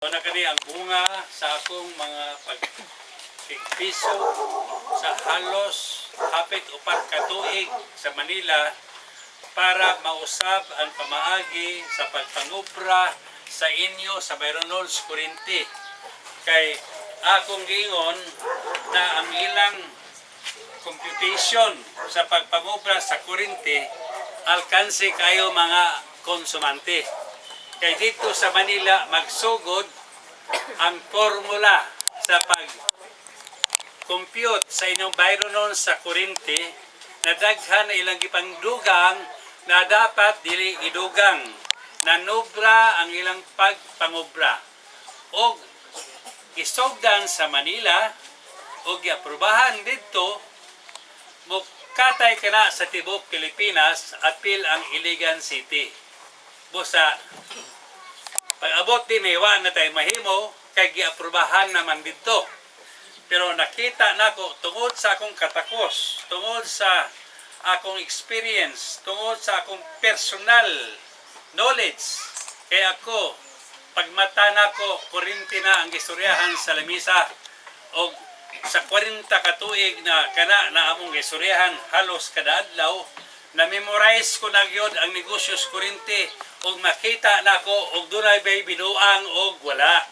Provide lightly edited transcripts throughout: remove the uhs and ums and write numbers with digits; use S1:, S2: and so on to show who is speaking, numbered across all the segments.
S1: Na kani ang bunga sa akong mga pagpiso sa halos hapit upat ka tuig sa Manila para mausab ang pamaagi sa pagpangubra sa inyo sa Byronos Corinti. Kay akong giingon na ang ilang computation sa pagpangubra sa Corinti alkanse kayo mga konsumante. Kay dito sa Manila, magsugod ang formula sa pag-compute sa inyong Byronon sa Corinti na daghan na ilang gipangdugang na dapat dili idugang na nubra ang ilang pagpangubra. O isugdan sa Manila o giaprubahan dito mukatay ka na sa tibok Pilipinas apil ang Iligan City. Busa pag-abot din iwa na tayo mahimo kay giaprubahan naman dito. Pero nakita nako tungod sa akong katakos, tungod sa akong experience, tungod sa akong personal knowledge, kay ako pagmata nako Corinti na ang gistoryahan sa lamisa o sa 40 ka tuig na kana na among gistoryahan halos kada adlaw na-memorize ko na gyud ang negosyos Corinti ug makita nako og dunay bay binuang og wala.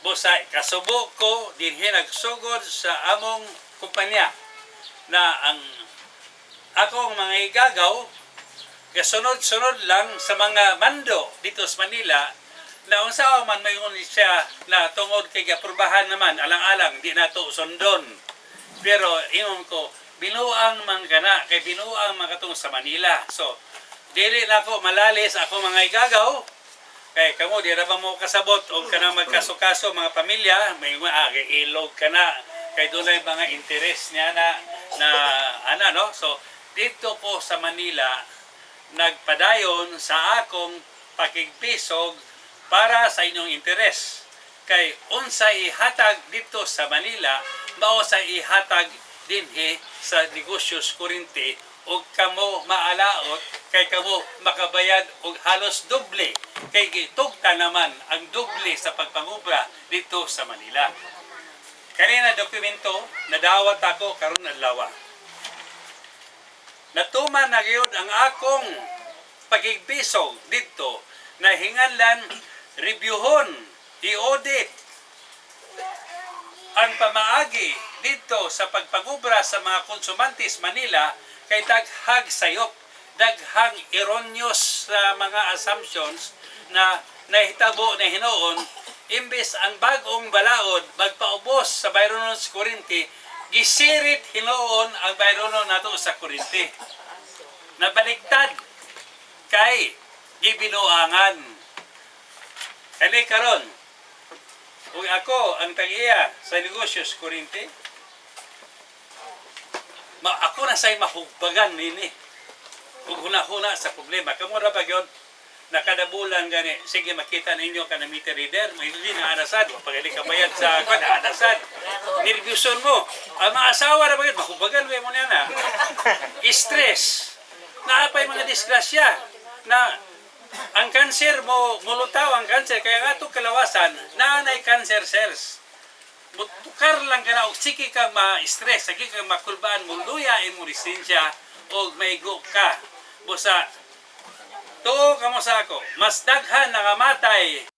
S1: Busa kasubo ko dinhi nagsugod sa among kumpanya na ang akong mga igagaw kasunod-sunod lang sa mga mando dito sa Manila na unsa man mayon siya na tungod kay aprubahan naman alang-alang di nato sundon. Pero ingon ko binuang man kana kay binuang man katong sa Manila. So dili na ako malalis ako mga igagaw kay kamo di ra ba mo kasabot og kana magkaso-kaso mga pamilya may ilog kana kay dunay mga interes niya na ana no. So dito ko sa Manila nagpadayon sa akong pakigpisog para sa inyong interes. Kay unsay ihatag dito sa Manila mao sa ihatag dinhi sa negosyos Corinti ug kamo maalaot kay kamo makabayad og halos doble kay gitugta naman ang doble sa pagpangubra dito sa Manila. Kanina dokumento nadawat ako karon adlaw. Natuman na gyud ang akong pagigbisog dito na hinganlan reviewhon i-audit ang pamaagi dito sa pagpangubra sa mga konsumantes Manila kay daghang sayop, daghang erroneous sa mga assumptions na nahitabo na hinuon imbes ang bagong balaod magpaubos sa Byronos Corinti gisirit hinuon ang Byronon nato sa Corinti. Nabaliktad kay gibinuangan. Kani karon ug ako ang tag-iya sa negosyos Corinti, ako na say mahugbagan nini. Ug huna-huna sa problema. Kamo ra ba gyud nakadabulan gani sige makita ninyo kana meter reader may hindi na anasad pagali ka bayad sa kana anasad nirviewson mo ang mga asawa ra ba gyud mahugbagan way mo niya na stress naapay mga disgrasya na ang cancer mo mulutaw ang cancer kaya nga itong kalawasan nanay cancer cells mutukar lang ka na o sige kang ma-stress sige kang makulbaan mo luya mo lisensya o maigo ka busa tuo ka mo sa ako mas daghan nangamatay